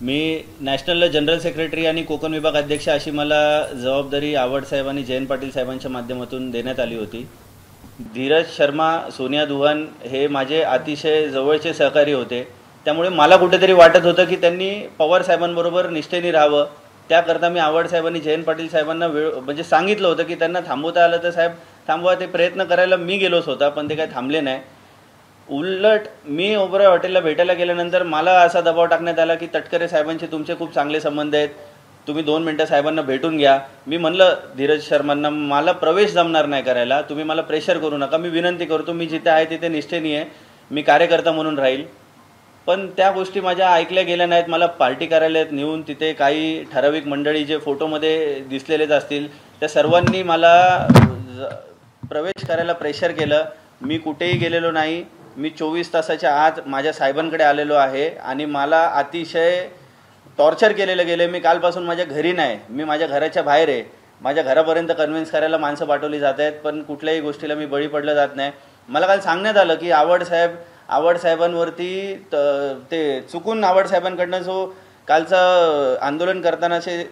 मी नॅशनलला general secretary आणि कोकण विभाग अध्यक्ष अशी मला जबाबदारी आवड साहेब आणि जयंत पाटील साहेबांच्या माध्यमातून देण्यात आली होती. धीरज शर्मा, सोनिया दुहान हे माझे अतिशय जवळचे सहकारी होते. त्यामुळे मला कुठेतरी वाटत होतं की त्यांनी पवार साहेबांबरोबर निष्ठेने राहावं. त्याकरता मी आवड साहेब आणि जयंत पाटील साहेबांना म्हणजे सांगितलं होतं की त्यांना थांबवता आलं तर साहेब थांबवा. ते प्रयत्न करायला मी गेलोच होता, पण ते काही थांबले नाही. उलट मी ओबराय हॉटेलला भेटायला गेल्यानंतर मला असा दबाव टाकण्यात आला की तटकरे साहेबांचे तुमचे खूप चांगले संबंध आहेत, तुम्ही 2 मिनटं साहेबांना भेटून घ्या. मी म्हणलं धीरज शर्मांना मला प्रवेश जमणार नाही करायला, तुम्ही मला प्रेशर करू नका, मी विनंती करतो, मी जिथे आहे तिथे निष्ठेने आहे, मी कार्यकर्ता म्हणून राहील. पण त्या गोष्टी माझ्या ऐकल्या गेल्या नाहीत. मला पार्टी कार्यालयात नेऊन तिथे काही ठराविक मंडळी जे फोटोमध्ये दिसलेलेच असतील त्या सर्वांनी मला प्रवेश करायला प्रेशर केलं. मी कुठेही गेलेलो नाही. मी 24 तासाच्या आत माझ्या साहेबांकडे आलेलो आहे आणि मला अतिशय टॉर्चर केलेलं गेलं. मी कालपासून माझ्या घरी नाही, मी माझ्या घराच्या बाहेर आहे. माझ्या घरापर्यंत कन्व्हिन्स करायला माणसं पाठवली जात आहेत, पण कुठल्याही गोष्टीला मी बळी पडलं जात नाही. मला काल सांगण्यात आलं की आवड साहेबांवरती ते चुकून आवड साहेबांकडनं जो कालचं आंदोलन करतानाचे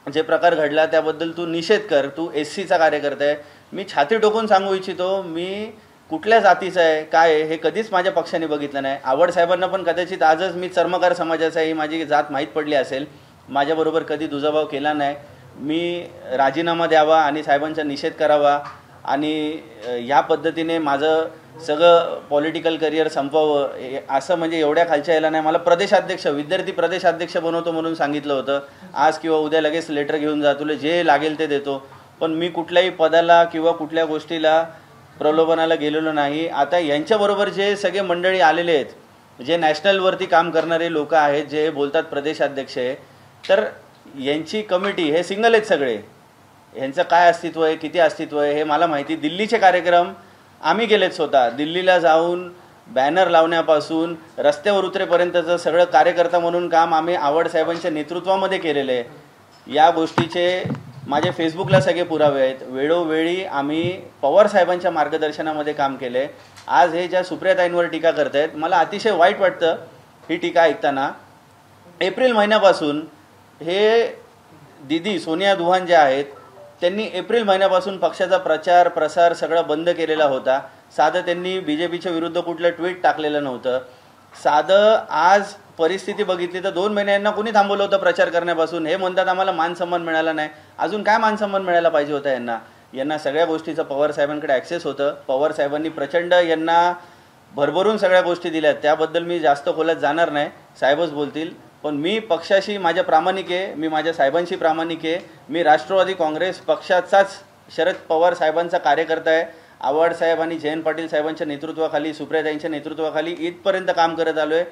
जे प्रकार घडला त्याबद्दल तू निषेध कर, तू SCचा कार्यकर्ता आहे. मी छाती टोकून सांगू इच्छितो, मी कुठल्या जातीचं आहे काय आहे हे कधीच माझ्या पक्षाने बघितलं नाही. आवड साहेबांना पण कदाचित आजच मी चर्मकार समाजाचा ही माझी जात माहीत पडली असेल. माझ्याबरोबर कधी दुजाभाव केला नाही. मी राजीनामा द्यावा आणि साहेबांचा निषेध करावा आणि ह्या पद्धतीने माझं सगळं पॉलिटिकल करिअर संपवावं असं म्हणजे एवढ्या खालच्या यायला नाही. मला प्रदेशाध्यक्ष, विद्यार्थी प्रदेशाध्यक्ष बनवतो म्हणून सांगितलं होतं. आज किंवा उद्या लगेच लेटर घेऊन जा, तुला जे लागेल ते देतो. पण मी कुठल्याही पदाला किंवा कुठल्या गोष्टीला प्रलोभनाला गेलेलो नाही. आता यांच्याबरोबर जे सगळे मंडळी आलेले आहेत, जे नॅशनलवरती काम करणारे लोक आहेत, जे बोलतात प्रदेशाध्यक्ष आहे, तर यांची कमिटी हे सिंगल आहेत सगळे. यांचं काय अस्तित्व आहे, किती अस्तित्व आहे हे मला माहिती. दिल्लीचे कार्यक्रम आम्ही केलेत स्वतः. दिल्लीला जाऊन बॅनर लावण्यापासून रस्त्यावर उतरेपर्यंतचं सगळं कार्यकर्ता म्हणून काम आम्ही आवड साहेबांच्या नेतृत्वामध्ये केलेलं आहे. या गोष्टीचे माझे फेसबुकला सगळे पुरावे आहेत. वेळोवेळी आम्ही पवार साहेबांच्या मार्गदर्शनामध्ये काम केलं आहे. आज हे ज्या सुप्रियाताईंवर टीका करत आहेत, मला अतिशय वाईट वाटतं ही टीका ऐकताना. एप्रिल महिन्यापासून हे दिदी सोनिया दुहान ज्या आहेत त्यांनी एप्रिल महिन्यापासून पक्षाचा प्रचार प्रसार सगळा बंद केलेला होता. साधं त्यांनी BJPच्या विरुद्ध कुठलं ट्विट टाकलेलं नव्हतं. साधं आज परिस्थिती बघितली तर 2 महिन्यांना कोणी थांबवलं होतं प्रचार करण्यापासून. हे म्हणतात आम्हाला मानसन्मान मिळाला नाही. अजून काय मानसन्मान मिळायला पाहिजे होता यांना सगळ्या गोष्टीचं पवार साहेबांकडे ॲक्सेस होतं. पवार साहेबांनी प्रचंड यांना भरभरून सगळ्या गोष्टी दिल्यात. त्याबद्दल मी जास्त खोलात जाणार नाही, साहेबच बोलतील. पण मी पक्षाशी माझ्या प्रामाणिक आहे, मी माझ्या साहेबांशी प्रामाणिक आहे. मी राष्ट्रवादी काँग्रेस पक्षाचाच शरद पवार साहेबांचा कार्यकर्ता आहे. आवड साहेब आणि जयंत पाटील साहेबांच्या नेतृत्वाखाली, सुप्रियाताईंच्या नेतृत्वाखाली इथपर्यंत काम करत आलो आहे.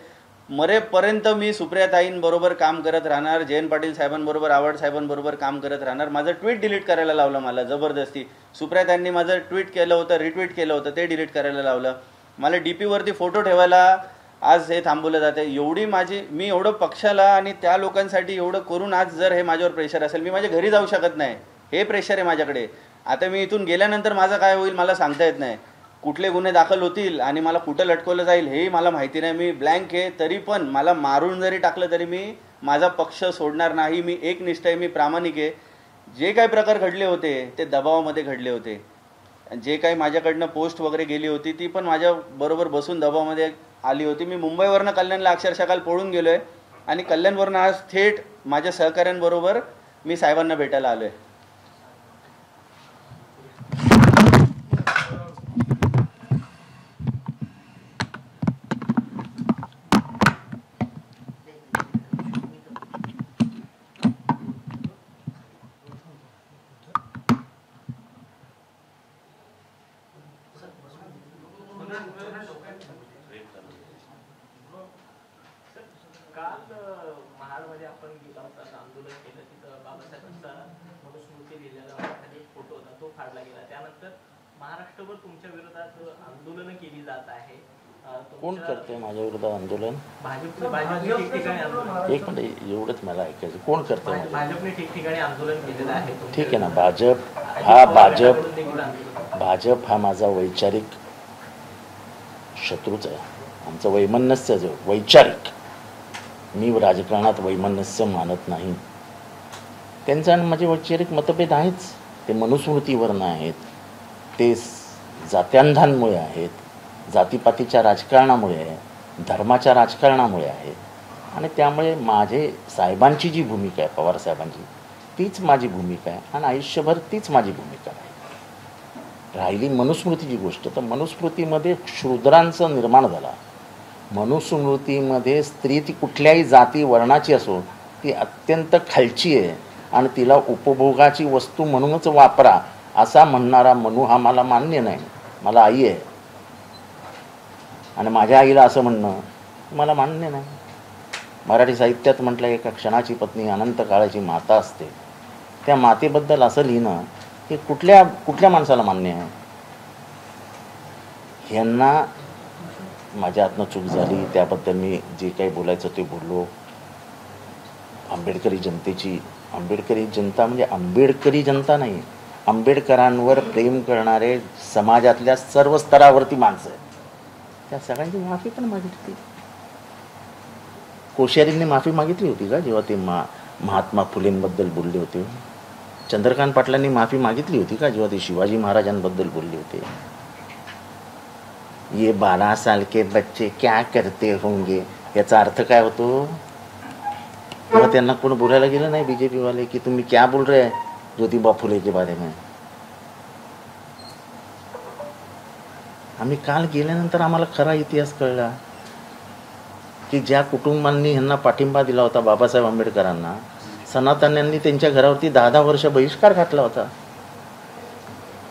मरेपर्यंत मी सुप्रियाताईंबरोबर काम करत राहणार, जयंत पाटील साहेबांबरोबर, आवड साहेबांबरोबर काम करत राहणार. माझं ट्विट डिलीट करायला लावलं मला जबरदस्ती. सुप्रियाताईंनी माझं ट्विट केलं होतं, रिट्विट केलं होतं, ते डिलीट करायला लावलं. मला DP वरती फोटो ठेवायला आज हे थांबवलं जाते. मी एवढं पक्षाला आणि त्या लोकांसाठी एवढं करून आज जर हे माझ्यावर प्रेशर असेल, मी माझ्या घरी जाऊ शकत नाही. हे प्रेशर आहे माझ्याकडे. आता मी इथून गेल्यानंतर माझं काय होईल मला सांगता येत नाही. कुठले गुन्हे दाखल होतील आणि मला कुठं लटकवलं जाईल हेही मला माहिती नाही. मी ब्लँक आहे. तरी पण मला मारून जरी टाकलं तरी मी माझा पक्ष सोडणार नाही. मी एकनिष्ठ आहे, मी प्रामाणिक आहे. जे काही प्रकार घडले होते ते दबावामध्ये घडले होते. जे काही माझ्याकडनं पोस्ट वगैरे गेली होती ती पण माझ्याबरोबर बसून दबावामध्ये आली होती. मी मुंबईवरनं कल्याणला अक्षरशः काल पळून गेलो आहे आणि कल्याणवरनं आज थेट माझ्या सहकाऱ्यांबरोबर मी साहेबांना भेटायला आलो आहे. काल महाडमध्ये आपण गेला होता, आंदोलन केलं. तिथं बाबासाहेबांचा मनुस्मृती लिहिलेला खाली एक फोटो होता, तो फाडला गेला. त्यानंतर महाराष्ट्रभर तुमच्या विरोधात आंदोलनं केली जात आहे. कोण करते माझ्या विरोधात आंदोलन? भाजपने ठिकठिकाणी आंदोलन. एक मिनिट, एवढंच मला ऐकायचं. कोण करते? भाजपने ठिकठिकाणी आंदोलन केलेलं आहे. ठीक आहे ना. भाजप हा माझा वैचारिक शत्रूच आहे. आमचं वैमनस्य जो वैचारिक मी राजकारणात वैमनस्य मानत नाही. त्यांचं आणि माझे वैचारिक मतभेद आहेच. ते मनुस्मृतीवरनं आहेत, ते जात्यांधांमुळे आहेत, जातीपातीच्या राजकारणामुळे आहे, धर्माच्या राजकारणामुळे आहे. आणि त्यामुळे माझे साहेबांची जी भूमिका आहे, पवार साहेबांची, तीच माझी भूमिका आहे आणि आयुष्यभर तीच माझी भूमिका आहे. राहिली मनुस्मृतीची गोष्ट, तर मनुस्मृतीमध्ये शूद्रांचं निर्माण झाला. मनुस्मृतीमध्ये स्त्री ती कुठल्याही जाती वर्णाची असो, ती अत्यंत खालची आहे आणि तिला उपभोगाची वस्तू म्हणूनच वापरा असा म्हणणारा मनु हा मला मान्य नाही. मला आई आहे आणि माझ्या आईला असं म्हणणं मला मान्य नाही. मराठी साहित्यात म्हटलं एका क्षणाची पत्नी अनंत काळाची माता असते. त्या मातेबद्दल असं लिहिणं हे कुठल्या माणसाला मान्य आहे? ह्यांना माझ्या हातनं चूक झाली, त्याबद्दल मी जे काही बोलायचं ते बोललो. आंबेडकरी जनता म्हणजे आंबेडकरी जनता नाही, आंबेडकरांवर प्रेम करणारे समाजातल्या सर्व स्तरावरती माणसं आहेत. त्या सगळ्यांची माफी पण मागितली. कोश्यारींनी माफी मागितली होती का जेव्हा ते महात्मा फुलेंबद्दल बोलले होते? चंद्रकांत पाटलांनी माफी मागितली होती का जेव्हा ते शिवाजी महाराजांबद्दल बोलले होते? ये 12 साल के बच्चे क्या करते होंगे याचा अर्थ काय होतो? तेव्हा त्यांना कोण बोलायला गेलं नाही बीजेपी वाले की तुम्ही क्या बोल रहे हैं ज्योतिबा फुले के बारे में. आम्ही काल गेल्यानंतर आम्हाला खरा इतिहास कळला की ज्या कुटुंबांनी ह्यांना पाठिंबा दिला होता बाबासाहेब आंबेडकरांना, सनातन्यांनी त्यांच्या घरावरती 10 वर्ष बहिष्कार घातला होता.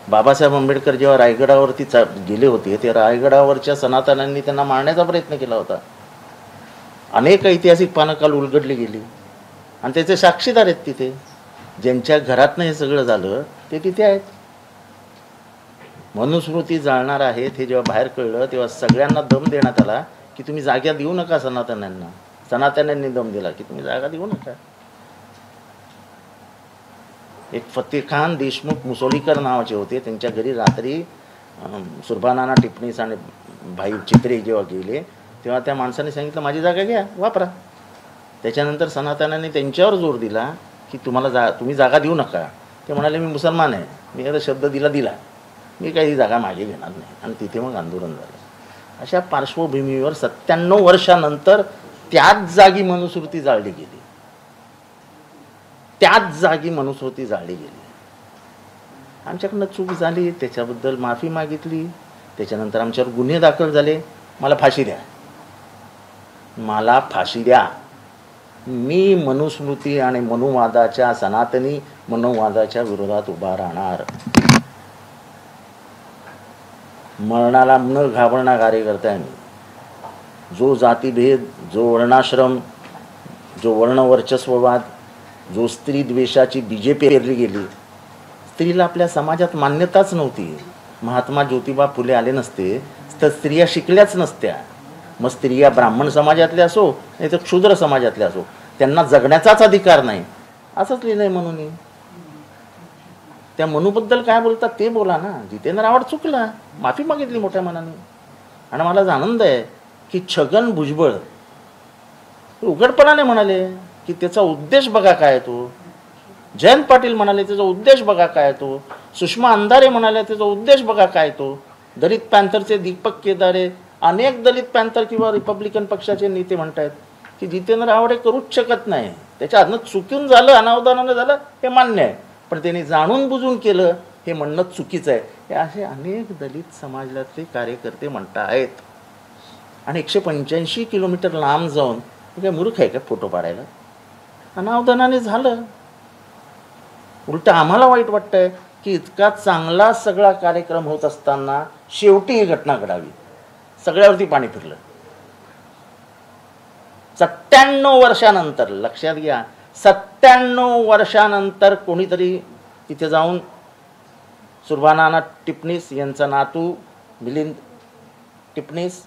बाबासाहेब आंबेडकर जेव्हा रायगडावरती गेले होते, ते रायगडावरच्या सनातन्यांनी त्यांना मारण्याचा प्रयत्न केला होता. अनेक ऐतिहासिक पानं काल उलगडली गेली आणि त्याचे साक्षीदार आहेत तिथे. ज्यांच्या घरातनं हे सगळं झालं ते तिथे आहेत. मनुस्मृती जाळणार आहेत हे जेव्हा बाहेर कळलं तेव्हा सगळ्यांना दम देण्यात आला की तुम्ही जागा देऊ नका सनातन्यांना. सनातन्यांनी दम दिला की तुम्ही जागा देऊ नका. एक फतेखान देशमुख मुसोलीकर नावाचे होते, त्यांच्या घरी रात्री सुरभानाना टिपणीस आणि भाई चित्रे जेव्हा गेले तेव्हा त्या माणसाने सांगितलं माझी जागा घ्या, वापरा. त्याच्यानंतर सनातनाने त्यांच्यावर जोर दिला की तुम्ही जागा देऊ नका. ते म्हणाले मी मुसलमान आहे, मी आता शब्द दिला, मी काही जागा मागे घेणार नाही. आणि तिथे मग आंदोलन झालं. अशा पार्श्वभूमीवर 97 वर्षानंतर त्याच जागी मनुस्मृती जाळली गेली. त्याच जागी मनुस्मृती जाळली गेली. आमच्याकडनं चूक झाली, त्याच्याबद्दल माफी मागितली. त्याच्यानंतर आमच्यावर गुन्हे दाखल झाले. मला फाशी द्या, मला फाशी द्या. मी मनुस्मृती आणि मनुवादाच्या, सनातनी मनुवादाच्या विरोधात उभा राहणार. मरणाला न घाबरणारा कार्यकर्ता आहे मी. जो जातीभेद, जो वर्णाश्रम, जो वर्णवर्चस्ववाद, जो स्त्री द्वेषाची बीजेपी पेरली गेली, स्त्रीला आपल्या समाजात मान्यताच नव्हती. महात्मा ज्योतिबा फुले आले नसते तर स्त्रिया शिकल्याच नसत्या. मग स्त्रिया ब्राह्मण समाजातल्या असो नाही तर क्षुद्र समाजातल्या असो, त्यांना जगण्याचाच अधिकार नाही असंच लिहिलंय म्हणून. त्या मनूबद्दल काय बोलतात ते बोला ना. जितेंद्र आव्हाड चुकला, माफी मागितली मोठ्या मनाने. आणि मला आनंद आहे की छगन भुजबळ उघडपणाने म्हणाले की त्याचा उद्देश बघा काय तो. जयंत पाटील म्हणाले त्याचा उद्देश बघा काय तो. सुषमा अंधारे म्हणाले त्याचा उद्देश बघा काय तो. दलित पॅन्थरचे दीपक केदारे, अनेक दलित पॅन्थर किंवा रिपब्लिकन पक्षाचे नेते म्हणतात की जितेंद्र आव्हाड करूच शकत नाही. त्याच्या हातनं चुकून झालं, अनावधानानं झालं हे मान्य आहे, पण त्यांनी जाणून बुजून केलं हे म्हणणं चुकीचं आहे. हे असे अनेक दलित समाजातले कार्यकर्ते म्हणत आहेत. आणि 185 किलोमीटर लांब जाऊन काय मूर्ख आहे का फोटो पाडायला? अनावधानाने झालं. उलट आम्हाला वाईट वाटतंय की इतका चांगला सगळा कार्यक्रम होत असताना शेवटी ही घटना घडावी. सगळ्यावरती पाणी फिरलं. 97 वर्षानंतर, लक्षात घ्या, 97 वर्षानंतर कोणीतरी तिथे जाऊन सुरभानाना टिपणीस यांचा नातू मिलिंद टिपणीस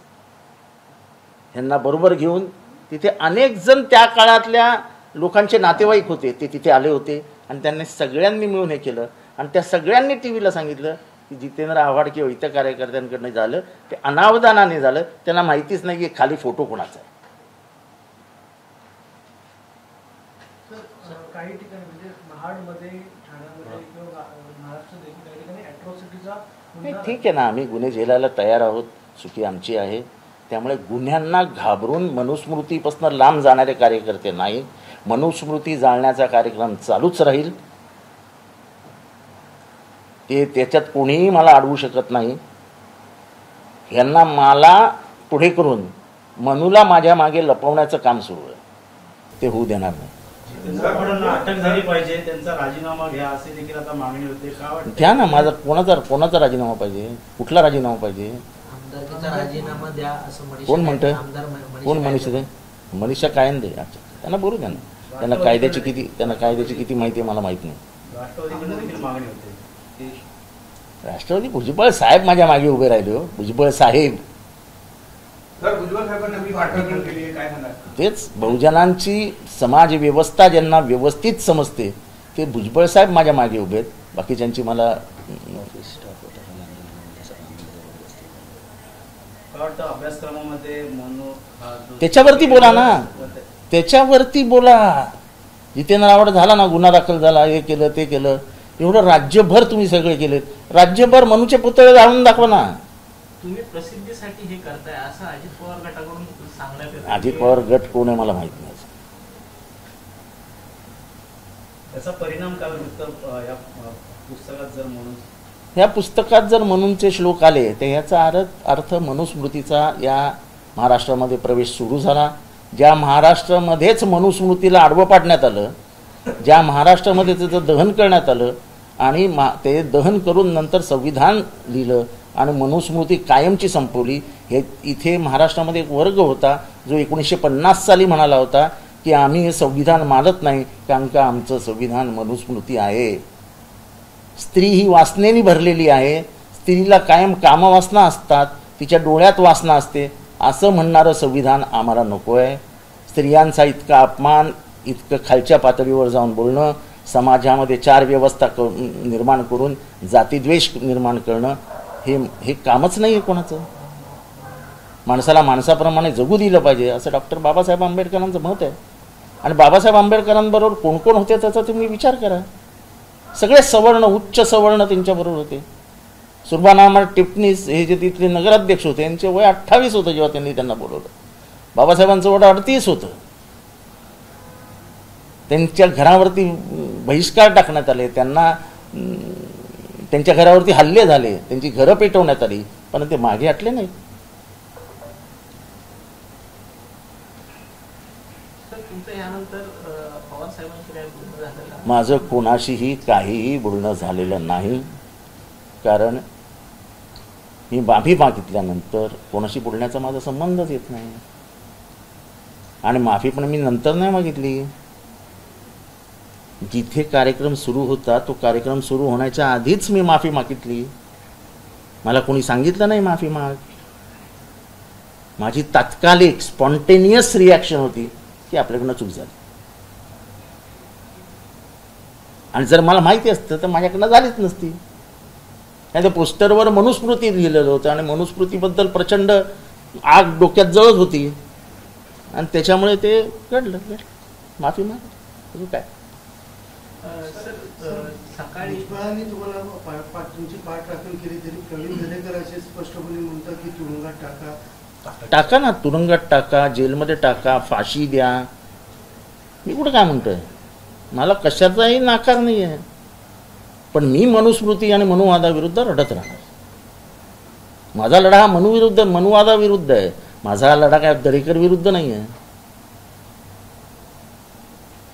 यांना बरोबर घेऊन, तिथे अनेक जण त्या काळातल्या लोकांचे नातेवाईक होते ते तिथे आले होते आणि त्यांनी सगळ्यांनी मिळून हे केलं. आणि त्या सगळ्यांनी टीव्हीला सांगितलं की जितेंद्र आव्हाड किंवा इतर कार्यकर्त्यांकडनं झालं ते अनावधानाने झालं, त्यांना माहितीच नाही की खाली फोटो कोणाचा आहे. काही ठिकाणी म्हणजे महाडमध्ये, ठाण्यामध्ये किंवा महाराष्ट्रात काही ठिकाणी अॅट्रॉसिटीचा नाही, ठीक आहे ना, आम्ही गुन्हे झेलायला तयार आहोत, चुकी आमची आहे. त्यामुळे गुन्ह्यांना घाबरून मनुस्मृतीपासून लांब जाणारे कार्यकर्ते नाही. मनुस्मृती जाळण्याचा कार्यक्रम चालूच राहील. त्याच्यात कोणीही मला अडवू शकत नाही. यांना मला पुढे करून मनूला माझ्या मागे लपवण्याचं काम सुरू आहे, ते होऊ देणार नाही. अटक झाली पाहिजे, त्यांचा राजीनामा घ्या असे देखील आता मागणी होते. का वाटतं? घ्या ना, माझा कोणाचा राजीनामा पाहिजे, कुठला राजीनामा पाहिजे, आमदारकीचा राजीनामा द्या असं मनीषा कोण म्हणतंय, आमदार कोण मनीषा दे, मनीषा कायन दे. अच्छा, त्यांना बोलू द्या ना, त्यांना कायद्याची किती माहिती आहे मला माहित नाही. राष्ट्रवादीकडे देखील मागणी होते. राष्ट्रवादी भुजबळ साहेब माझ्या मागे उभे राहिले हो, भुजबळ साहेब. तेच बहुजनांची समाज व्यवस्था ज्यांना व्यवस्थित समजते ते भुजबळ साहेब माझ्या मागे उभे आहेत. बाकीच्यांची मला अभ्यासक्रमामध्ये त्याच्यावरती बोला ना, त्याच्यावरती बोला. जितेंद्र आव्हाड झाला ना, गुन्हा दाखल झाला, हे केलं ते केलं, एवढं राज्यभर तुम्ही सगळे केलेत. राज्यभर मनूचे पुतळे जाळून दाखवा ना. तुम्ही प्रसिद्धीसाठी हे करताय असं अजित पवार गटाकडून सांगण्यात येतं. अजित पवार गट कोण आहे मला माहित नाही. त्याचा परिणाम काय होतो या पुस्तकात जर म्हणून ह्या पुस्तकात जर मनूंचे श्लोक आले तर ह्याचा अर्थ मनुस्मृतीचा या महाराष्ट्रामध्ये प्रवेश सुरू झाला. ज्या महाराष्ट्रामध्येच मनुस्मृतीला आडवं पाडण्यात आलं, ज्या महाराष्ट्रामध्ये त्याचं दहन करण्यात आलं आणि ते दहन करून नंतर संविधान लिहिलं आणि मनुस्मृती कायमची संपवली. हे इथे महाराष्ट्रामध्ये एक वर्ग होता जो 1950 साली म्हणाला होता की आम्ही हे संविधान मानत नाही कारण का आमचं संविधान मनुस्मृती आहे. स्त्री ही वासनेनी भरलेली आहे, स्त्रीला कायम कामवासना असतात, तिच्या डोळ्यात वासना असते, असं म्हणणारं संविधान आम्हाला नको आहे. स्त्रियांचा इतका अपमान, इतकं खालच्या पातळीवर जाऊन बोलणं, समाजामध्ये चार व्यवस्था निर्माण करून जातीद्वेष निर्माण करणं हे कामच नाही आहे कोणाचं. माणसाला माणसाप्रमाणे जगू दिलं पाहिजे असं डॉक्टर बाबासाहेब आंबेडकरांचं मत आहे. आणि बाबासाहेब आंबेडकरांबरोबर कोण कोण होते त्याचा तुम्ही विचार करा. सगळे सवर्ण, उच्च सवर्ण त्यांच्याबरोबर होते. सुरबानामा टिपणीस हे जे तिथले नगराध्यक्ष होते यांचे वय 28 होतं जेव्हा त्यांना बोलवलं. बाबासाहेबांचं वय 38 होतं. त्यांच्या घरावरती बहिष्कार टाकण्यात आले, त्यांच्या घरावरती हल्ले झाले, त्यांची घरं पेटवण्यात आली, पण ते मागे हटले नाही. माझं कोणाशीही काहीही बोलणं झालेलं नाही, कारण मी माफी मागितल्यानंतर कोणाशी बोलण्याचा माझा संबंधच येत नाही. आणि माफी पण मी नंतर नाही मागितली. जिथे कार्यक्रम सुरू होता तो कार्यक्रम सुरू होण्याच्या आधीच मी माफी मागितली. मला कोणी सांगितलं नाही माफी माग. माझी तात्कालिक स्पॉन्टेनियस रिॲक्शन होती की आपल्याकडनं चूक झाली. आणि जर मला माहिती असतं तर माझ्याकडनं झालीच नसती. त्या पोस्टरवर मनुस्मृती लिहिलेलं होतं आणि मनुस्मृतीबद्दल प्रचंड आग डोक्यात जळत होती आणि त्याच्यामुळे ते घडलं. माफी माग काय. सकाळी तुम्हाला तुमची पाठ राखण केली तरी प्रवीण दरेकर असे स्पष्टपणे म्हणतात की तुरुंगात टाका ना, तुरुंगात टाका, जेलमध्ये टाका, फाशी द्या. मी कुठं काय म्हणतोय, मला कशाचाही नाकार नाही आहे, पण मी मनुस्मृती आणि मनुवादाविरुद्ध लढत राहणार. माझा लढा हा मनुवादाविरुद्ध आहे. माझा लढा काय दरेकर विरुद्ध नाही आहे.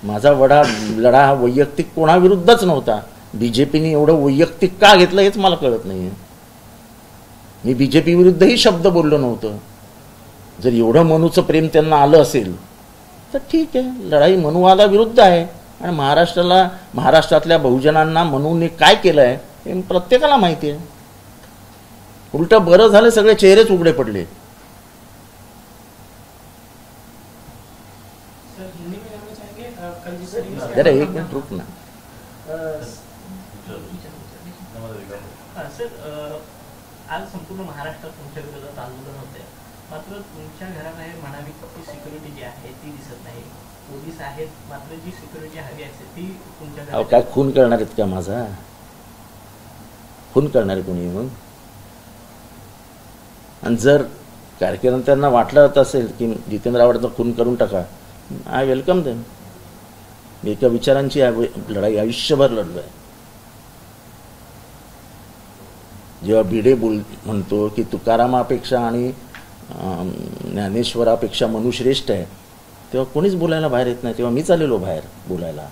माझा लढा हा वैयक्तिक कोणाविरुद्धच नव्हता. बीजेपीने एवढं वैयक्तिक का घेतलं हेच मला कळत नाही आहे. मी बीजेपी विरुद्धही शब्द बोललो नव्हतं. जर एवढं मनूचं प्रेम त्यांना आलं असेल तर ठीक आहे, लढाई मनुवादाविरुद्ध आहे. आणि महाराष्ट्रातल्या बहुजनांना मनूने काय केलं आहे हे प्रत्येकाला माहिती आहे. उलटं बरं झालं, सगळे चेहरेच उघडे पडले. जरा एक मिनिट रुक ना. सर, आज संपूर्ण महाराष्ट्रात तुमच्या विरोधात आंदोलन होते, मात्र तुमच्या घराबाहेर म्हणावी ती सिक्युरिटी जी आहे ती दिसत नाही. पोलीस आहेत, मात्र जी सिक्युरिटी हवी असते ती तुमच्याकडे अहो काय खून करणार आहेत का माझा? खून करणार आहे कोणी मग? आणि जर कार्यकर्त्यांना वाटलं असेल की जितेंद्र आव्हाडचा खून करून टाका, आय वेलकम देम. मी एका विचारांची लढाई आयुष्यभर लढलो आहे. जेव्हा भिडे म्हणतो की तुकारामापेक्षा आणि ज्ञानेश्वरापेक्षा मनु श्रेष्ठ आहे, तेव्हा कोणीच बोलायला बाहेर येत नाही. तेव्हा मीच आलेलो बाहेर बोलायला.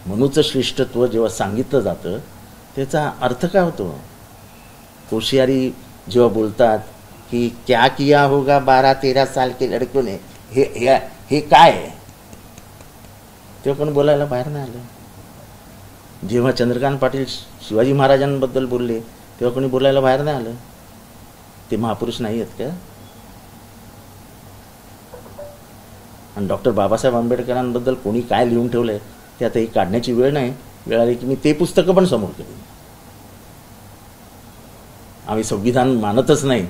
मनुचं श्रेष्ठत्व जेव्हा सांगितलं जातं त्याचा अर्थ काय होतो? कोश्यारी जेव्हा बोलतात की क्या किया होगा 12-13 साल के लड़कों ने, हे काय आहे, तेव्हा पण बोलायला बाहेर नाही आलं. जेव्हा चंद्रकांत पाटील शिवाजी महाराजांबद्दल बोलले तेव्हा कोणी बोलायला बाहेर नाही आलं. ते महापुरुष नाही आहेत का? आणि डॉक्टर बाबासाहेब आंबेडकरांबद्दल कोणी काय लिहून ठेवलंय ते आता ही काढण्याची वेळ नाही. वेळ आली की मी ते पुस्तकं पण समोर करेन. आम्ही संविधान मानतच नाही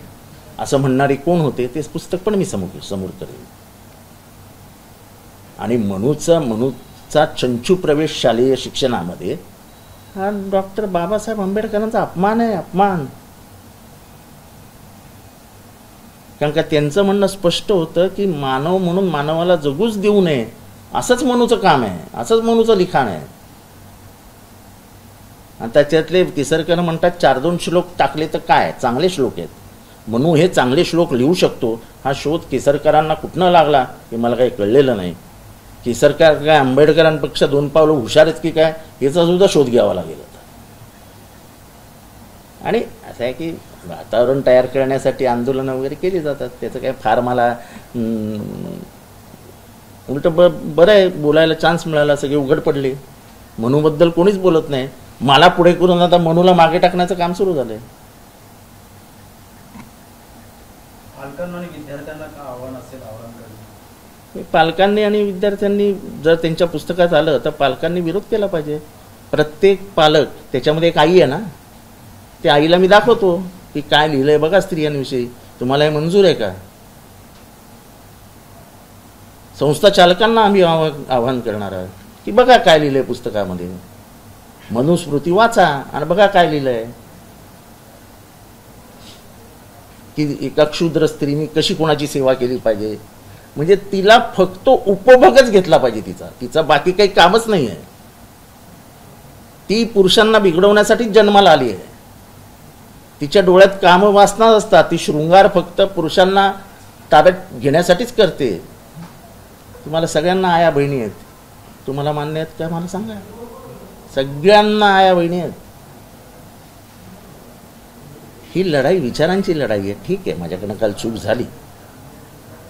असं म्हणणारे कोण होते ते पुस्तक पण मी समोर करेन. आणि मनुचा चंचू प्रवेश शालेय शिक्षणामध्ये हा डॉक्टर बाबासाहेब आंबेडकरांचा अपमान आहे, अपमान. कारण का त्यांचं म्हणणं स्पष्ट होतं की मानव म्हणून मानवाला जगूच देऊ नये, असंच मनुचं काम आहे, असंच मनुचं लिखाण आहे. आणि त्याच्यातले केसरकर म्हणतात 4-2 श्लोक टाकले तर काय, चांगले श्लोक आहेत. मनु हे चांगले श्लोक लिहू शकतो हा शोध केसरकरांना कुठनं लागला हे मला काही कळलेलं नाही. केसरकर काय आंबेडकरांपेक्षा 2 पावलं हुशार आहेत की काय याचा सुद्धा शोध घ्यावा लागेल होता. आणि असं आहे की वातावरण तयार करण्यासाठी आंदोलनं वगैरे केली जातात, त्याचं काय फार मला उलट बरं आहे, बोलायला चान्स मिळाला, सगळे उघड पडले. मनुबद्दल कोणीच बोलत नाही. मला पुढे करून आता मनुला मागे टाकण्याचं काम सुरू झालंय. पालकांना आणि विद्यार्थ्यांना का आव्हान असेल आव्हान करणे? पालकांनी आणि विद्यार्थ्यांनी जर त्यांच्या पुस्तकात आलं तर पालकांनी विरोध केला पाहिजे. प्रत्येक पालक, त्याच्यामध्ये एक आई आहे ना, त्या आईला मी दाखवतो की काय लिहिलंय बघा स्त्रियांविषयी, तुम्हाला हे मंजूर आहे का? संस्था चालकांना आम्ही आवाहन करणार आहोत की बघा काय लिहिलंय पुस्तकामध्ये, मनुस्मृती वाचा आणि बघा काय लिहिलंय की एका क्षुद्र स्त्रीने कशी कोणाची सेवा केली पाहिजे. म्हणजे तिला फक्त उपभोगच घेतला पाहिजे, तिचा बाकी काही कामच नाही आहे. ती पुरुषांना बिघडवण्यासाठी जन्माला आली आहे. तिच्या डोळ्यात काम वासना असतात. ती शृंगार फक्त पुरुषांना ताब्यात घेण्यासाठीच करते. तुम्हाला सगळ्यांना आया बहिणी आहेत, तुम्हाला मान्य आहेत का मला सांगा? सगळ्यांना आया बहिणी आहेत. ही लढाई विचारांची लढाई आहे. ठीक आहे, माझ्याकडनं काल चूक झाली,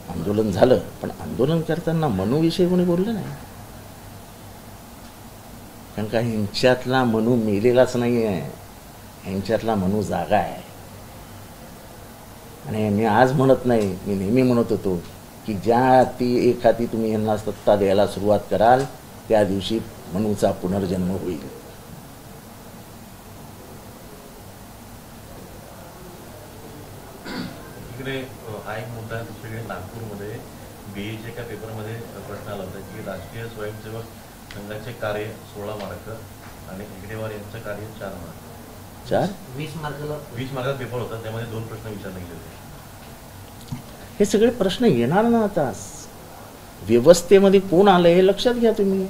आंदोलन झालं, पण आंदोलन करताना मनुविषयी कोणी बोललं नाही. कारण का ह्यांच्यातला मनु मेलेलाच नाही आहे, ह्यांच्यातला मनु जागा आहे. आणि मी आज म्हणत नाही, मी नेहमी म्हणत होतो की ज्या एक हाती तुम्ही यांना सत्ता द्यायला सुरुवात कराल त्या दिवशी मनुचा पुनर्जन्म होईल. इकडे हा एक मुद्दा, दुसरीकडे नागपूरमध्ये बीएच्या एका पेपरमध्ये प्रश्न आला होता की राष्ट्रीय स्वयंसेवक संघाचे कार्य 16 मार्क आणि हेगडेवार यांचं कार्य 4 मार्क. 20 मार्काला 20 मार्काचा पेपर होता, त्यामध्ये 2 प्रश्न विचारले गेले होते. हे सगळे प्रश्न येणार ना आता. व्यवस्थेमध्ये कोण आलं हे लक्षात घ्या तुम्ही.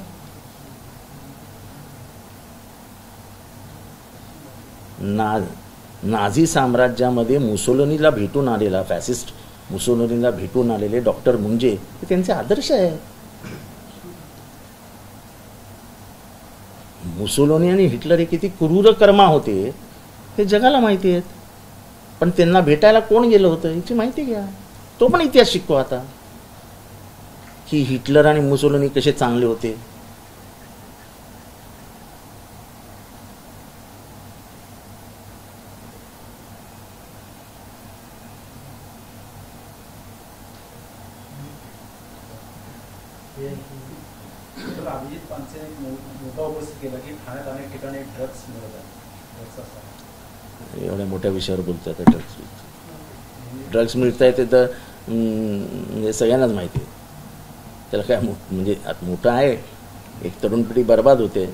नाझी साम्राज्यामध्ये मुसोलिनीला भेटून आलेला, फॅसिस्ट मुसोलिनीला भेटून आलेले डॉक्टर मुंजे हे त्यांचे आदर्श आहे. मुसोलिनी आणि हिटलर हे किती क्रूर कर्मा होते हे जगाला माहिती आहेत. पण त्यांना भेटायला कोण गेलं होतं याची माहिती घ्या. तो पण इतिहास शिकतो आता की हिटलर आणि मुसोलिनी कसे चांगले होते. अभिजित पानसे मुद्दा उपस्थित केला की ठाण्यात अनेक ठिकाणी ड्रग्स मिळत आहेत. एवढ्या मोठ्या विषयावर बोलतात. ड्रग्स मिळत आहे ते तर म्हणजे सगळ्यांनाच माहिती आहे. त्याला काय म्हणजे मोठं आहे, एक तरुण पिढी बर्बाद होते,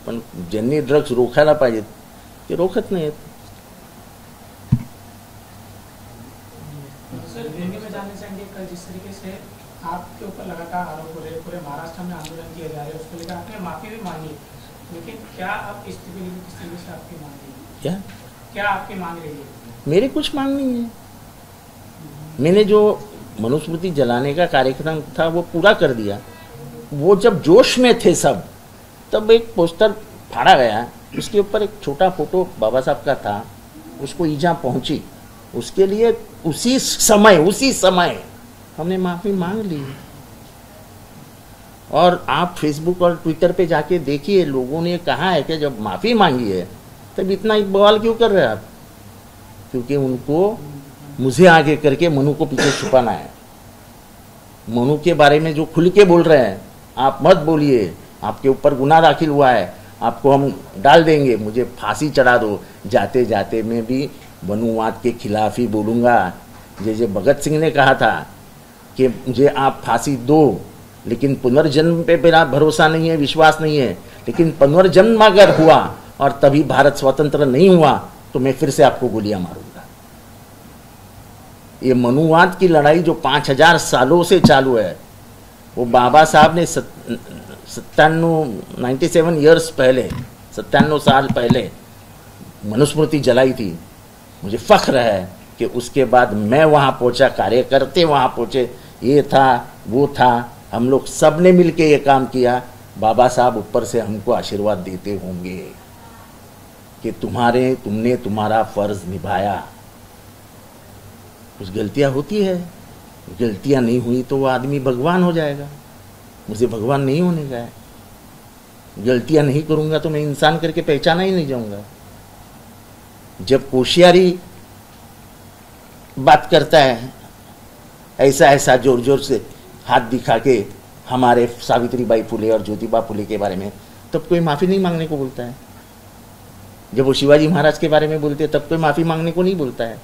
पण ज्यांनी ड्रग्स रोखायला पाहिजेत ते रोखत नाहीत. सर, दिल्ली में जाने से कल जिस तरीके से आपके ऊपर लगातार आरोप हो रहे, पूरे महाराष्ट्र में आंदोलन किए जा रहे हैं, उसको लेकर आपने माफी भी मांगी, लेकिन क्या आप इस तरीके की किस तरीके से आपकी मांग रही है? क्या आपकी मांग रही है? मेरी कुछ मांग नहीं है. मैंने जो मनुस्मृति जलाने का कार्यक्रम था वो पूरा कर दिया. वो जब जोश में थे सब, तब एक पोस्टर फाड़ा गया, उसके ऊपर एक छोटा फोटो बाबा साहब का था, उसको ईजा पहुंची, उसके लिए उसी समय हमने माफी मांग ली. और आप फेसबुक और ट्विटर पे जाके देखिए, लोगों ने कहा है कि जब माफी मांगी है तब इतना बवाल क्यों कर रहे हैं आप? क्योंकि उनको मुझे आगे करके मनु को पीछे छुपाना है. मनु के बारे में जो खुल के बोल रहे हैं, आप मत बोलिए, आपके ऊपर गुनाह दाखिल हुआ है, आपको हम डाल देंगे, मुझे फांसी चढ़ा दो. जाते जाते मैं भी मनुवाद के खिलाफ ही बोलूँगा. जैसे भगत सिंह ने कहा था कि मुझे आप फांसी दो, लेकिन पुनर्जन्म पे मेरा भरोसा नहीं है, विश्वास नहीं है, लेकिन पुनर्जन्म अगर हुआ और तभी भारत स्वतंत्र नहीं हुआ तो मैं फिर से आपको गोलियां मारूंगा. ये मनुवाद की लड़ाई जो 5000 सालों से चालू है, वो बाबा साहब ने 97 ईयर्स पहले, 97 साल पहले मनुस्मृति जलाई थी. मुझे फख्र है कि उसके बाद मैं वहाँ पहुँचा, कार्यकर्ते वहाँ पहुँचे, ये था वो था, हम लोग सब ने मिल के ये काम किया. बाबा साहब ऊपर से हमको आशीर्वाद देते होंगे कि तुमने तुम्हारा फर्ज निभाया. कुछ गलतियां होती है, गलतियां नहीं हुई तो वो आदमी भगवान हो जाएगा. मुझे भगवान नहीं होने का है. गलतियां नहीं करूंगा तो मैं इंसान करके पहचाना ही नहीं जाऊंगा. जब कोशियारी बात करता है ऐसा जोर जोर से हाथ दिखा के हमारे सावित्रीबाई फुले और ज्योतिबा फुले के बारे में, तब कोई माफ़ी नहीं मांगने को बोलता है. जब वो शिवाजी महाराज के बारे में बोलते हैं तब कोई माफ़ी मांगने को नहीं बोलता है.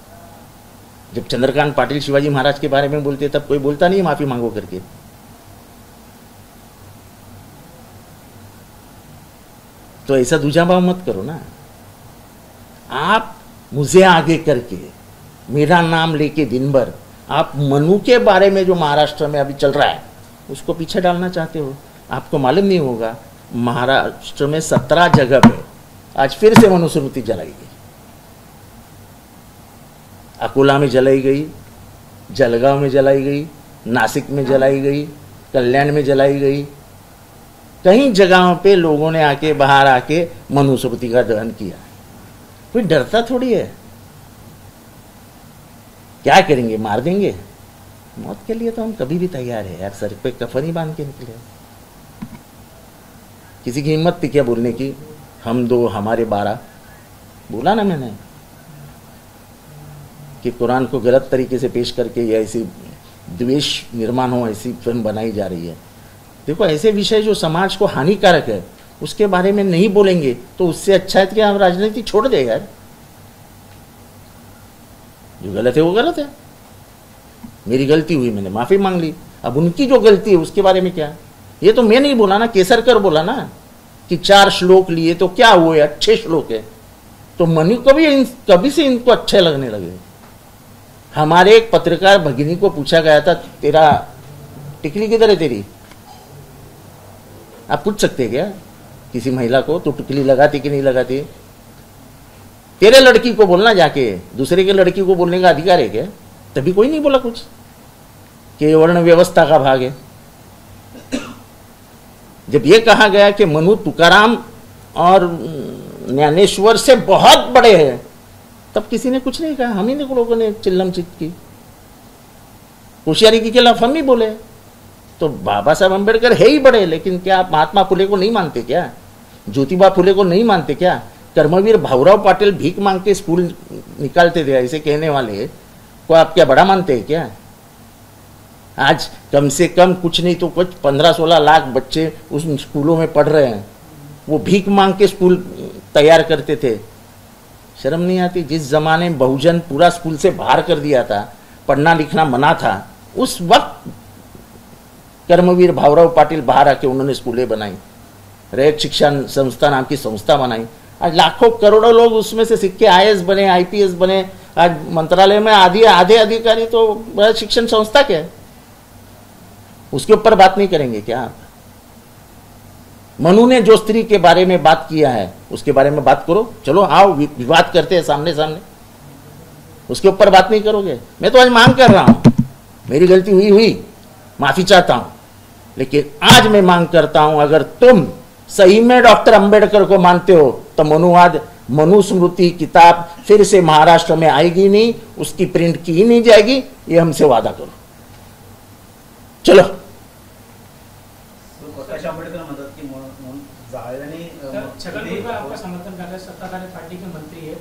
जब चंद्रकांत पाटिल शिवाजी महाराज के बारे में बोलते हैं तब कोई बोलता नहीं माफ़ी मांगो करके. तो ऐसा दूजा भाव मत करो ना. आप मुझे आगे करके मेरा नाम लेके दिन भर आप मनु के बारे में जो महाराष्ट्र में अभी चल रहा है उसको पीछे डालना चाहते हो. आपको मालूम नहीं होगा, महाराष्ट्र में 17 जगह पे आज फिर से मनुस्मृति जलाई गई. अकोला में जलाई गई, जलगांव में जलाई गई, नासिक में जलाई गई, कल्याण में जलाई गई. कई जगहों पे लोगों ने आके बाहर आके मनुस्मृति का दहन किया. कोई डरता थोड़ी है. क्या करेंगे, मार देंगे. मौत के लिए तो हम कभी भी तैयार है यार. सर पे कफन ही बांध के निकले. किसी की हिम्मत थी क्या बोलने की, हम 2 हमारे 12? बोला ना मैंने कि कुरान को गलत तरीके से पेश करके ये ऐसी द्वेष निर्माण हो, ऐसी फिल्म बनाई जा रही है. देखो, ऐसे विषय जो समाज को हानिकारक है उसके बारे में नहीं बोलेंगे तो उससे अच्छा है कि हम राजनीति छोड़ दे यार. जो गलत है वो गलत है. मेरी गलती हुई, मैंने माफी मांग ली. अब उनकी जो गलती है उसके बारे में क्या, ये तो मैं नहीं बोला ना, केसरकर बोला ना कि 4 श्लोक लिए तो क्या हुए, अच्छे श्लोक है. तो मनु कभी से इनको अच्छे लगने लगे. हमारे एक पत्रकार भगिनी को पूछा गया था, तेरा टिकली किधर है तेरी? आप पूछ सकते हैं क्या किसी महिला को, तो टिकली लगाती कि नहीं लगाती? तेरे लड़की को बोलना जाके, दूसरे के लड़की को बोलने का अधिकार है क्या? तभी कोई नहीं बोला कुछ कि वर्ण व्यवस्था का भाग है. जब ये कहा गया कि मनु तुकाराम और ज्ञानेश्वर से बहुत बड़े हैं, तब किसी ने कुछ नहीं कहा. हम ही लोगों ने चिल्लम चित की. होशियारी के खिलाफ हम ही बोले. तो बाबा साहब अम्बेडकर है ही बड़े, लेकिन क्या आप महात्मा फुले को नहीं मानते क्या? ज्योतिबा फुले को नहीं मानते क्या? कर्मवीर भाऊराव पाटिल भीख मांग के स्कूल निकालते थे, ऐसे कहने वाले को आप क्या बड़ा मानते हैं क्या? आज कम से कम कुछ नहीं तो कुछ 15-16 लाख बच्चे उस स्कूलों में पढ़ रहे हैं. वो भीख मांग के स्कूल तैयार करते थे. शर्म नहीं आती? जिस जमाने में बहुजन पूरा स्कूल से बाहर कर दिया था, पढ़ना लिखना मना था, उस वक्त कर्मवीर भावराव पाटिल बाहर आके उन्होंने स्कूलें बनाई, रैयत शिक्षण संस्था नाम की संस्था बनाई। आज लाखों करोड़ों लोग उसमें से सीख के IAS बने, IPS बने। आज मंत्रालय में आधे अधिकारी तो रैयत शिक्षण संस्था के है। उसके ऊपर बात नहीं करेंगे क्या आप? मनु ने जो स्त्री के बारे में बात किया है उसके बारे में बात करो, चलो आओ विवाद करते हैं सामने सामने, उसके ऊपर बात नहीं करोगे? मैं तो आज मांग कर रहा हूं, मेरी गलती हुई, माफी चाहता हूं, लेकिन आज मैं मांग करता हूं अगर तुम सही में डॉक्टर अंबेडकर को मानते हो तो मनुस्मृति किताब फिर से महाराष्ट्र में आएगी नहीं, उसकी प्रिंट की ही नहीं जाएगी, ये हमसे वादा करो। चलो प्रकाश आंबेडकर म्हणतात की जाळल्याने छगन भुजबळ आपका समर्थन कर रहे हैं, सत्ताधारी पार्टी के मंत्री है,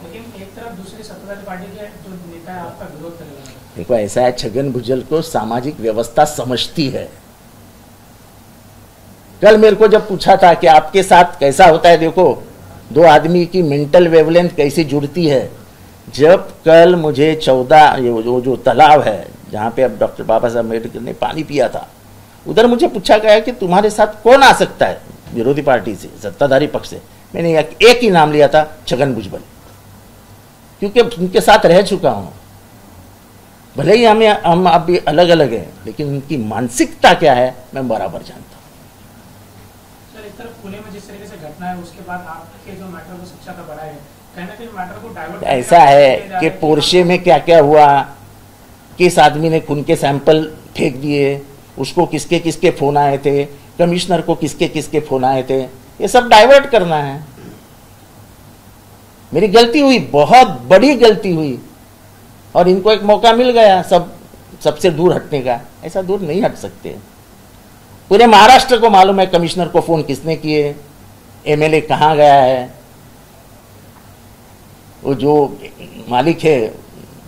लेकिन एक तरफ दूसरी सत्ताधारी पार्टी के जो नेता है आपका विरोध करेगा। देखो ऐसा है, छगन भुजबल को सामाजिक व्यवस्था समझती है। कल मेरे को जब पूछा था कि आपके साथ कैसा होता है, देखो दो आदमी की मेंटल वेवलेंथ कैसे जुड़ती है। जब कल मुझे 14 जो तालाब है जहाँ पे अब डॉक्टर बाबा साहब अम्बेडकर ने पानी पिया था, उधर मुझे पूछा गया कि तुम्हारे साथ कौन आ सकता है विरोधी पार्टी से, सत्ताधारी पक्ष से। मैंने एक ही नाम लिया था, छगन भुजबल, क्योंकि उनके साथ रह चुका हूं। भले ही हम अब भी अलग अलग हैं, लेकिन उनकी मानसिकता क्या है मैं बराबर जानता हूं। सर, एक तरफ पुणे में जिस तरीके से घटना है उसके बाद आपके जो मैटर को शिक्षा का बड़ा है, कहीं ना कहीं मैटर को डाइवर्ट ऐसा है कि पोर्शे में क्या क्या हुआ, किस आदमी ने खून के सैंपल फेंक दिए, उसको किसके किसके फोन आए थे, कमिश्नर को किसके किसके फोन आए थे, ये सब डाइवर्ट करना है। मेरी गलती हुई, बहुत बड़ी गलती हुई, और इनको एक मौका मिल गया सबसे दूर हटने का। ऐसा दूर नहीं हट सकते। पूरे महाराष्ट्र को मालूम है कमिश्नर को फोन किसने किए, MLA कहां गया है, वो जो मालिक है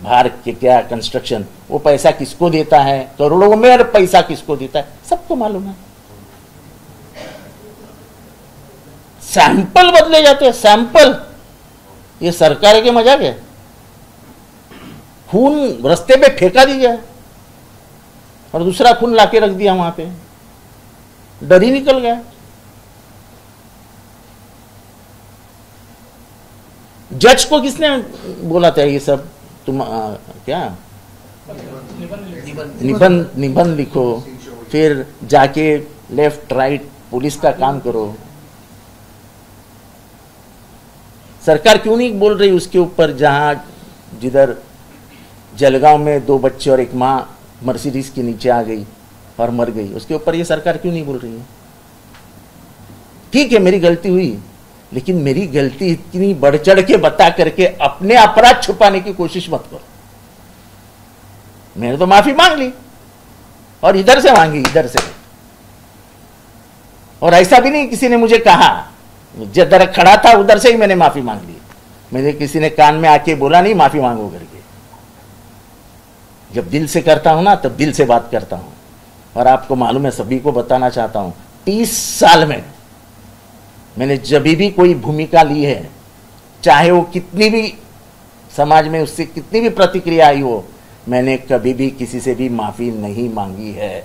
बाहर के क्या कंस्ट्रक्शन, वो पैसा किसको देता है, करोड़ों में पैसा किसको देता है, सबको मालूम है। सैंपल बदले जाते हैं, सैंपल। ये सरकार के मजाक है। खून रास्ते पे फेंका दिया और दूसरा खून लाके रख दिया वहां पे, डर ही निकल गया। जज को किसने बोला था ये सब, तुम क्या निबंध लिखो, फिर जाके लेफ्ट राइट पुलिस का काम करो। सरकार क्यों नहीं बोल रही उसके ऊपर, जहां जिधर जलगांव में 2 बच्चे और एक मां मर्सिडीज के नीचे आ गई और मर गई, उसके ऊपर ये सरकार क्यों नहीं बोल रही है? ठीक है मेरी गलती हुई, लेकिन मेरी गलती इतनी बढ़ चढ़ के बता करके अपने अपराध छुपाने की कोशिश मत करो। मैंने तो माफी मांग ली, और इधर से मांगी, इधर से। और ऐसा भी नहीं किसी ने मुझे कहा, जिधर खड़ा था उधर से ही मैंने माफी मांग ली। मेरे किसी ने कान में आके बोला नहीं माफी मांगो करके। जब दिल से करता हूं ना तब दिल से बात करता हूं। और आपको मालूम है, सभी को बताना चाहता हूं, 30 साल में मैंने जब भी कोई भूमिका ली है, चाहे वो कितनी भी समाज में उससे कितनी भी प्रतिक्रिया आई हो, मैंने कभी भी किसी से भी माफी नहीं मांगी है।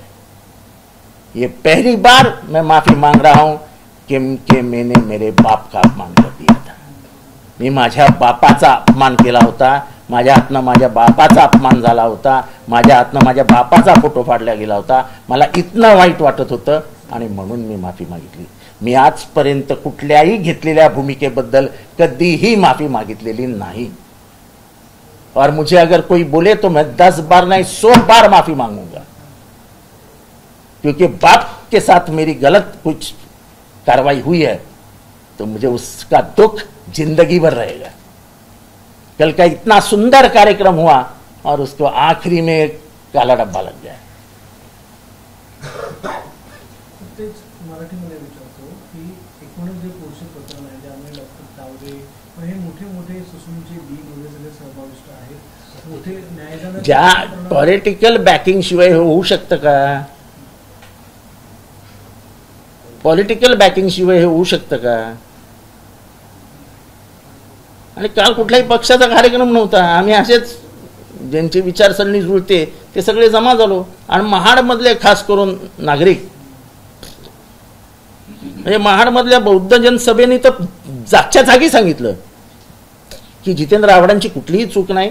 ये पहली बार मैं माफी मांग रहा हूं कि मैंने मेरे बाप का अपमान कर दिया था। मी माझ्या बापाचा अपमान केला होता, माझ्या हातनं माझ्या बापाचा अपमान झाला होता, माझ्या हातनं माझ्या बापाचा फोटो फाडला गेला होता। मला इतकं वाईट वाटत होतं आणि म्हणून मी माफी मागितली। मी आजपर्यंत कुठल्याही घेतलेल्या भूमिकेबद्दल कधीही माफी मागितलेली नाही। और मुझे अगर कोई बोले तो मैं 10 बार नहीं 100 बार माफी मांगूंगा, क्योंकि बाप के साथ मेरी गलत कुछ कार्रवाई हुई है तो मुझे उसका दुख जिंदगी भर रहेगा। कल का इतना सुंदर कार्यक्रम हुआ और उसको आखिरी में काला डब्बा लग गया। मराठीमध्ये विचारतो की एकूणच जे पुरुष प्रकरण आहे ज्यामुळे डॉक्टर तावडे हे मोठे मोठे सुसूंचे बीन वगैरे सगळे समाविष्ट आहेत, मोठे न्यायदान ज्या पॉलिटिकल बॅकिंग शिवाय होऊ शकतं का? पॉलिटिकल बॅकिंग शिवाय हे होऊ शकतं का? आणि काल कुठल्याही पक्षाचा कार्यक्रम नव्हता, आम्ही असेच ज्यांची विचारसरणी जुळते ते सगळे जमा झालो आणि महाडमधले खास करून नागरिक म्हणजे महाडमधल्या बौद्ध जनसभेने तर जागच्या जागी सांगितलं की जितेंद्र आव्हाडांची कुठलीही चूक नाही,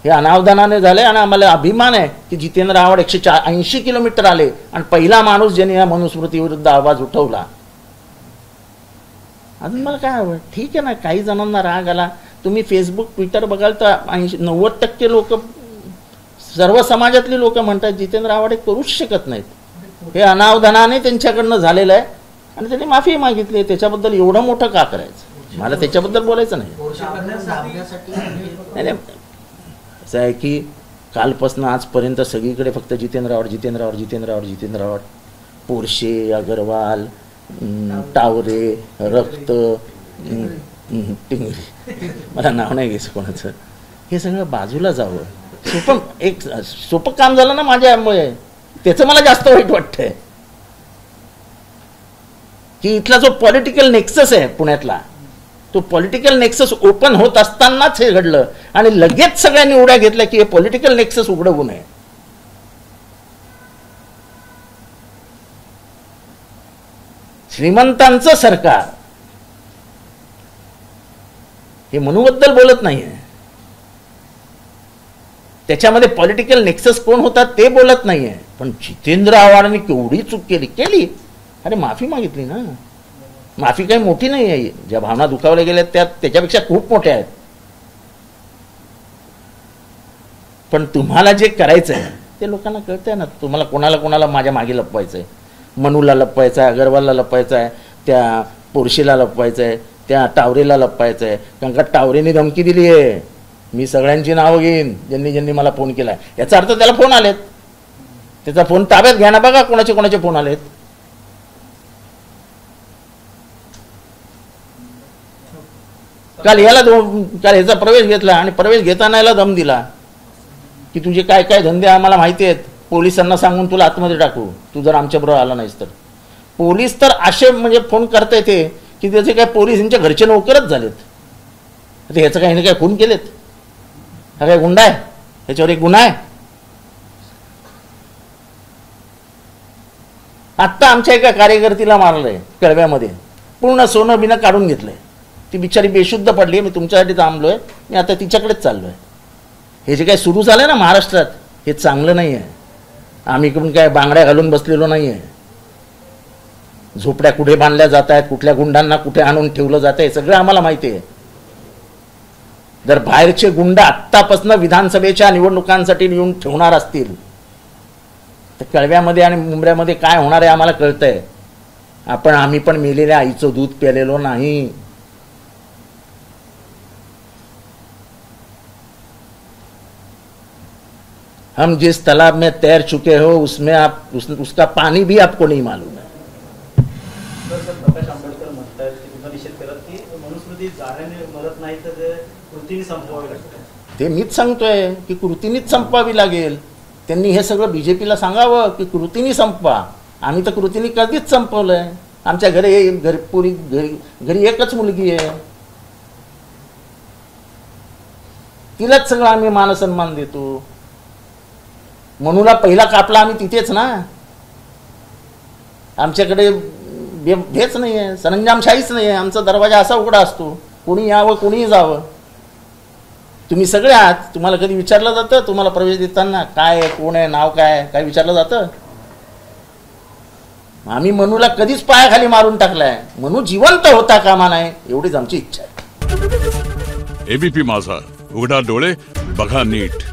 हे अनावधानाने झाले आणि आम्हाला अभिमान आहे की जितेंद्र आव्हाड 180 किलोमीटर आले आणि पहिला माणूस ज्याने या मनुस्मृती विरुद्ध आवाज उठवला. अजून मला काय हवं? ठीक आहे ना, काही जणांना राग आला. तुम्ही फेसबुक ट्विटर बघाल तर 90% लोक, सर्व समाजातली लोक म्हणतात जितेंद्र आव्हाड हे करूच शकत नाहीत, हे अनावधानाने त्यांच्याकडनं झालेलं आहे आणि त्यांनी माफी मागितली. त्याच्याबद्दल एवढं मोठं का करायचं? मला त्याच्याबद्दल बोलायचं नाही. असं आहे की कालपासून आजपर्यंत सगळीकडे फक्त जितेंद्र आव्हाड जितेंद्र आव्हाड जितेंद्र आव्हाड जितेंद्र आव्हाड, पोरशे, अगरवाल, टावरे, रक्त, टिंगरी, मला नाव नाही घ्यायचं कोणाचं, हे सगळं बाजूला जावं. सोपं काम झालं ना माझ्यामुळे, त्याचं मला जास्त वाईट वाटतंय की इथला जो पॉलिटिकल नेक्सस आहे पुण्यातला, तो पॉलिटिकल नेक्सस ओपन होत असतानाच हे घडलं आणि लगेच सगळ्यांनी उड्या घेतल्या की हे पॉलिटिकल नेक्सस उघडवू नये. श्रीमंतांचं सरकार हे मनूबद्दल बोलत नाहीये, त्याच्यामध्ये पॉलिटिकल नेक्सस कोण होतात ते बोलत नाहीये. पण जितेंद्र आव्हाडांनी केवढी चूक केली, अरे माफी मागितली ना. माफी काही मोठी नाही आहे, ज्या भावना दुखावल्या गेल्या त्याच्यापेक्षा खूप मोठ्या आहेत. पण तुम्हाला जे करायचं आहे ते लोकांना कळतंय ना. तुम्हाला कोणाला माझ्या मागे लपवायचं आहे, मनूला लपवायचं आहे, अगरवालला लपवायचं आहे, त्या पोरशीला लपवायचं आहे, त्या टावरेला लपवायचं आहे. कारण का टावरेने धमकी दिली आहे, मी सगळ्यांची नावं घेईन ज्यांनी ज्यांनी मला फोन केला. याचा अर्थ त्याला फोन आलेत, त्याचा फोन ताब्यात घ्या ना, बघा कोणाचे फोन आलेत. काल ह्याचा प्रवेश घेतला आणि प्रवेश घेताना याला दम दिला की तुझे काय काय धंदे आम्हाला माहिती आहेत, पोलिसांना सांगून तुला आतमध्ये टाकू तू जर आमच्याबरोबर आला नाहीस तर. पोलीस तर असे म्हणजे फोन करता येते की त्याचे काय पोलीस यांच्या घरचे नोकरच झालेत. ह्याचं काही काय खून केलेत, हा काय गुंडा आहे, ह्याच्यावर एक गुन्हा आहे. आत्ता आमच्या एका कार्यकर्तीला मारलंय कळव्यामध्ये, पूर्ण सोनं बिनं काढून घेतलंय. ती बिचारी बेशुद्ध पडली, मी तुमच्यासाठी थांबलोय, मी आता तिच्याकडेच चाललोय. हे जे काय सुरू झालंय ना महाराष्ट्रात हे चांगलं नाही आहे. आम्ही इकडून काय बांगड्या घालून बसलेलो नाही आहे. झोपड्या कुठे बांधल्या जात आहेत, कुठल्या गुंडांना कुठे आणून ठेवलं जात आहे, सगळं आम्हाला माहिती आहे. जर बाहेरचे गुंड आत्तापासून विधानसभेच्या निवडणुकांसाठी येऊन ठेवणार असतील तर कळव्यामध्ये आणि मुंबऱ्यामध्ये काय होणार आहे आम्हाला कळतंय. आम्ही पण मेलेल्या आईचं दूध प्यालेलो नाही. हम जिस तालाब में तैर चुके हो उसमें उसका पानी भी आपको नहीं मालूम है. प्रकाश आंबेडकर म्हणतात की पुन्हा निषेध करत की मनुस्मृती जाण्याने मदत नाही तर कृतीने संपवावी लागते. ते मीच सांगतोय की कृतीनेच संपवावी लागेल. त्यांनी हे सगळं बीजेपीला सांगावं की कृतीने संपवा. आम्ही तर कृतीने कधीच संपवलंय. आमच्या घरी एकच मुलगी आहे, तिलाच सगळं आम्ही मानसन्मान देतो. मनूला पहिला कापला आम्ही तिथेच ना. आमच्याकडे हेच नाही आहे, सरंजामशाहीच नाही आहे. आमचा दरवाजा असा उघडा असतो, कोणी यावं कोणीही जावं. तुम्ही सगळे आहात. तुम्हाला कधी विचारलं जातं तुम्हाला प्रवेश देताना काय आहे, कोण आहे, नाव काय, काय विचारलं जातं? आम्ही मनूला कधीच पायाखाली मारून टाकलाय. मनू जिवंत होता कामा नये एवढीच आमची इच्छा आहे. एबीपी माझा, उघडा डोळे बघा नीट.